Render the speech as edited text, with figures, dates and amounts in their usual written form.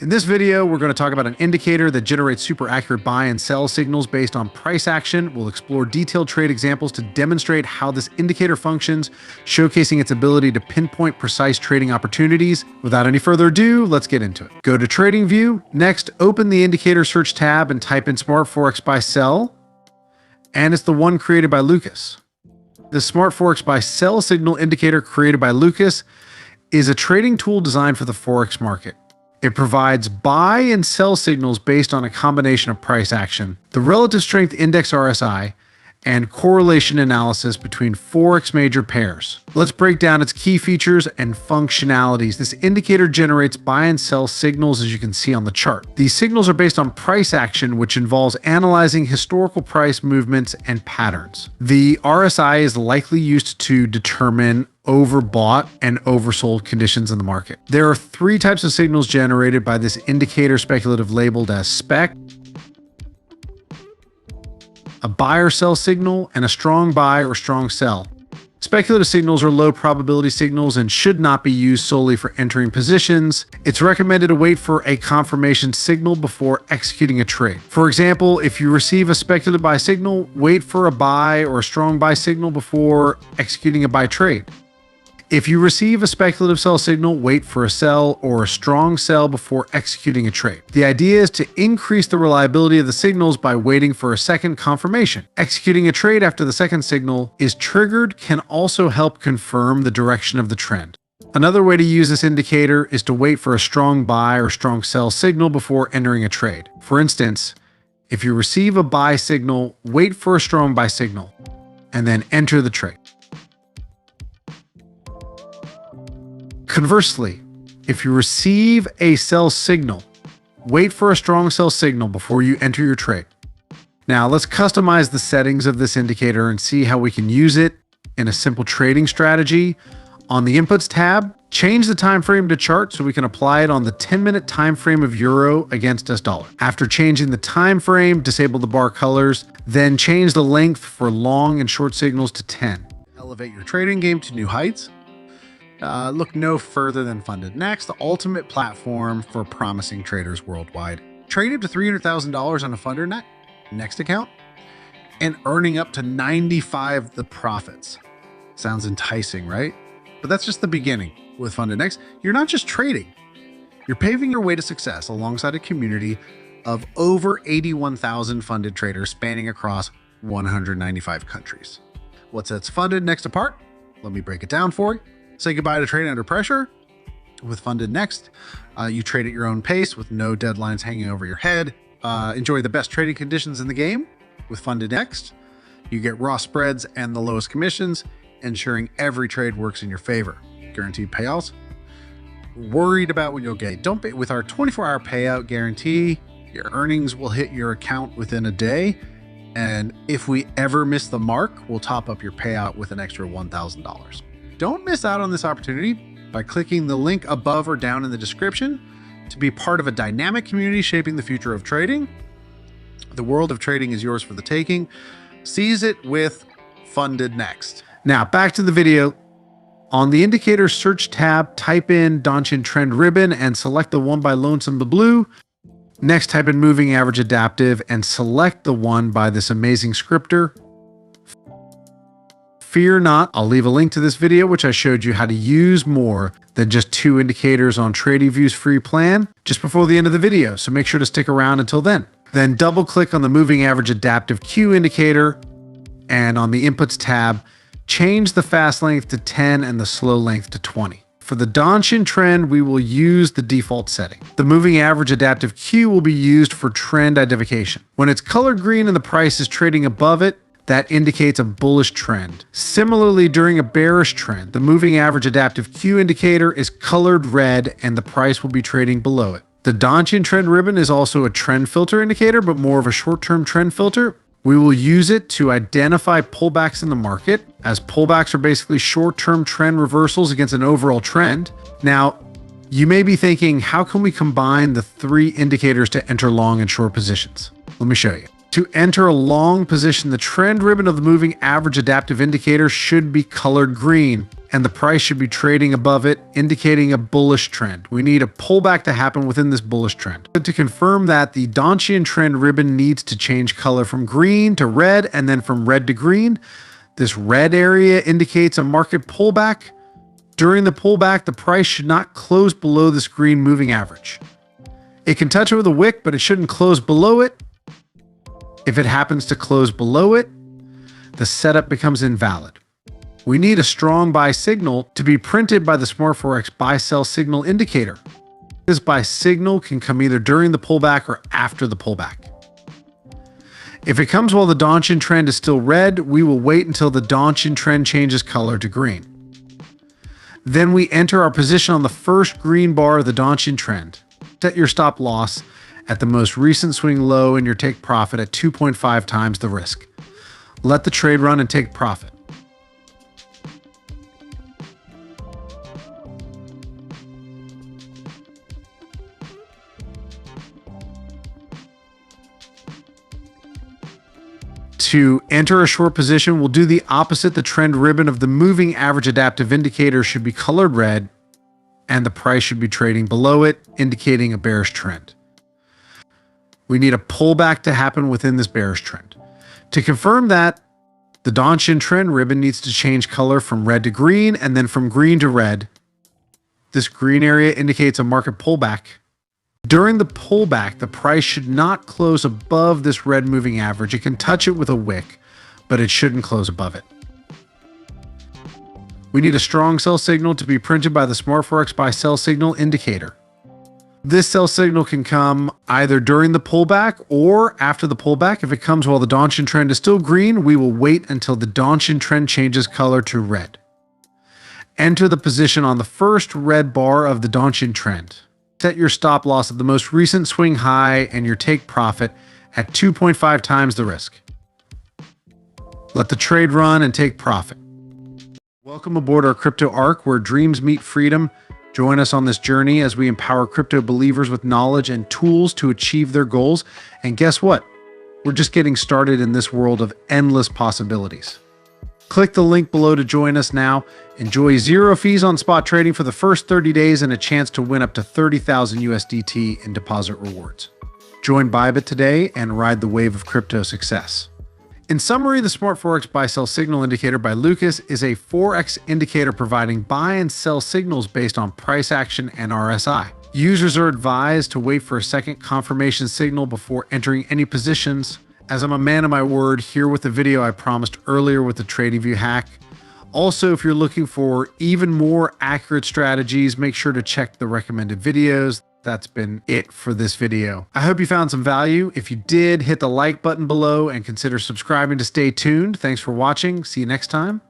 In this video, we're going to talk about an indicator that generates super accurate buy and sell signals based on price action. We'll explore detailed trade examples to demonstrate how this indicator functions, showcasing its ability to pinpoint precise trading opportunities. Without any further ado, let's get into it. Go to TradingView. Next, open the indicator search tab and type in Smart Forex by Sell. And it's the one created by Lucas. The Smart Forex by Sell signal indicator created by Lucas is a trading tool designed for the Forex market. It provides buy and sell signals based on a combination of price action, the relative strength index RSI, and correlation analysis between Forex major pairs. Let's break down its key features and functionalities. This indicator generates buy and sell signals, as you can see on the chart. These signals are based on price action, which involves analyzing historical price movements and patterns. The RSI is likely used to determine overbought and oversold conditions in the market. There are three types of signals generated by this indicator, speculative labeled as spec: a buy or sell signal, and a strong buy or strong sell. Speculative signals are low probability signals and should not be used solely for entering positions. It's recommended to wait for a confirmation signal before executing a trade. For example, if you receive a speculative buy signal, wait for a buy or a strong buy signal before executing a buy trade. If you receive a speculative sell signal, wait for a sell or a strong sell before executing a trade. The idea is to increase the reliability of the signals by waiting for a second confirmation. Executing a trade after the second signal is triggered can also help confirm the direction of the trend. Another way to use this indicator is to wait for a strong buy or strong sell signal before entering a trade. For instance, if you receive a buy signal, wait for a strong buy signal, and then enter the trade. Conversely, if you receive a sell signal, wait for a strong sell signal before you enter your trade. Now let's customize the settings of this indicator and see how we can use it in a simple trading strategy. On the Inputs tab, change the time frame to chart so we can apply it on the 10-minute time frame of euro against US dollar. After changing the time frame, disable the bar colors, then change the length for long and short signals to 10. Elevate your trading game to new heights. Look no further than Funded Next, the ultimate platform for promising traders worldwide. Trade up to $300,000 on a Funded Next account and earning up to 95 the profits. Sounds enticing, right? But that's just the beginning. With Funded Next, you're not just trading. You're paving your way to success alongside a community of over 81,000 funded traders spanning across 195 countries. What sets Funded Next apart? Let me break it down for you. Say goodbye to trading under pressure. With Funded Next, you trade at your own pace with no deadlines hanging over your head. Enjoy the best trading conditions in the game. With Funded Next, you get raw spreads and the lowest commissions, ensuring every trade works in your favor. Guaranteed payouts. Worried about what you'll get? Don't be. With our 24-hour payout guarantee, your earnings will hit your account within a day. And if we ever miss the mark, we'll top up your payout with an extra $1,000. Don't miss out on this opportunity by clicking the link above or down in the description to be part of a dynamic community shaping the future of trading. The world of trading is yours for the taking. Seize it with Funded Next. Now back to the video. On the indicator search tab, type in Donchian Trend Ribbon and select the one by Lonesome the Blue. Next, type in Moving Average Adaptive and select the one by this amazing scripter. Fear not, I'll leave a link to this video which I showed you how to use more than just two indicators on TradingView's free plan just before the end of the video, so make sure to stick around until then. Then double click on the Moving Average Adaptive Q indicator, and on the Inputs tab, change the fast length to 10 and the slow length to 20. For the Donchian trend, we will use the default setting. The Moving Average Adaptive Q will be used for trend identification. When it's colored green and the price is trading above it, that indicates a bullish trend. Similarly, during a bearish trend, the Moving Average Adaptive Q indicator is colored red and the price will be trading below it. The Donchian Trend Ribbon is also a trend filter indicator, but more of a short-term trend filter. We will use it to identify pullbacks in the market, as pullbacks are basically short-term trend reversals against an overall trend. Now, you may be thinking, how can we combine the three indicators to enter long and short positions? Let me show you. To enter a long position, the trend ribbon of the Moving Average Adaptive Indicator should be colored green, and the price should be trading above it, indicating a bullish trend. We need a pullback to happen within this bullish trend. To confirm that, the Donchian trend ribbon needs to change color from green to red and then from red to green. This red area indicates a market pullback. During the pullback, the price should not close below this green moving average. It can touch over the wick, but it shouldn't close below it. If it happens to close below it, the setup becomes invalid. We need a strong buy signal to be printed by the Smart Forex buy-sell signal indicator. This buy signal can come either during the pullback or after the pullback. If it comes while the Donchian trend is still red, we will wait until the Donchian trend changes color to green. Then we enter our position on the first green bar of the Donchian trend. Set your stop loss at the most recent swing low and your take profit at 2.5 times the risk. Let the trade run and take profit. To enter a short position, we'll do the opposite. The trend ribbon of the moving average adaptive indicator should be colored red, and the price should be trading below it, indicating a bearish trend. We need a pullback to happen within this bearish trend. To confirm that, the Donchian trend ribbon needs to change color from red to green and then from green to red. This green area indicates a market pullback. During the pullback, the price should not close above this red moving average. It can touch it with a wick, but it shouldn't close above it. We need a strong sell signal to be printed by the Smart Forex buy sell signal indicator. This sell signal can come either during the pullback or after the pullback. If it comes while the Donchian trend is still green, we will wait until the Donchian trend changes color to red. Enter the position on the first red bar of the Donchian trend. Set your stop loss at the most recent swing high and your take profit at 2.5 times the risk. Let the trade run and take profit. Welcome aboard our crypto arc where dreams meet freedom. Join us on this journey as we empower crypto believers with knowledge and tools to achieve their goals. And guess what? We're just getting started in this world of endless possibilities. Click the link below to join us now. Enjoy 0 fees on spot trading for the first 30 days and a chance to win up to 30,000 USDT in deposit rewards. Join Bybit today and ride the wave of crypto success. In summary, the Smart Forex buy-sell signal indicator by Lucas is a Forex indicator providing buy and sell signals based on price action and RSI. Users are advised to wait for a second confirmation signal before entering any positions. As I'm a man of my word, here with the video I promised earlier with the TradingView hack. Also, if you're looking for even more accurate strategies, make sure to check the recommended videos. That's been it for this video. I hope you found some value. If you did, hit the like button below and consider subscribing to stay tuned. Thanks for watching. See you next time.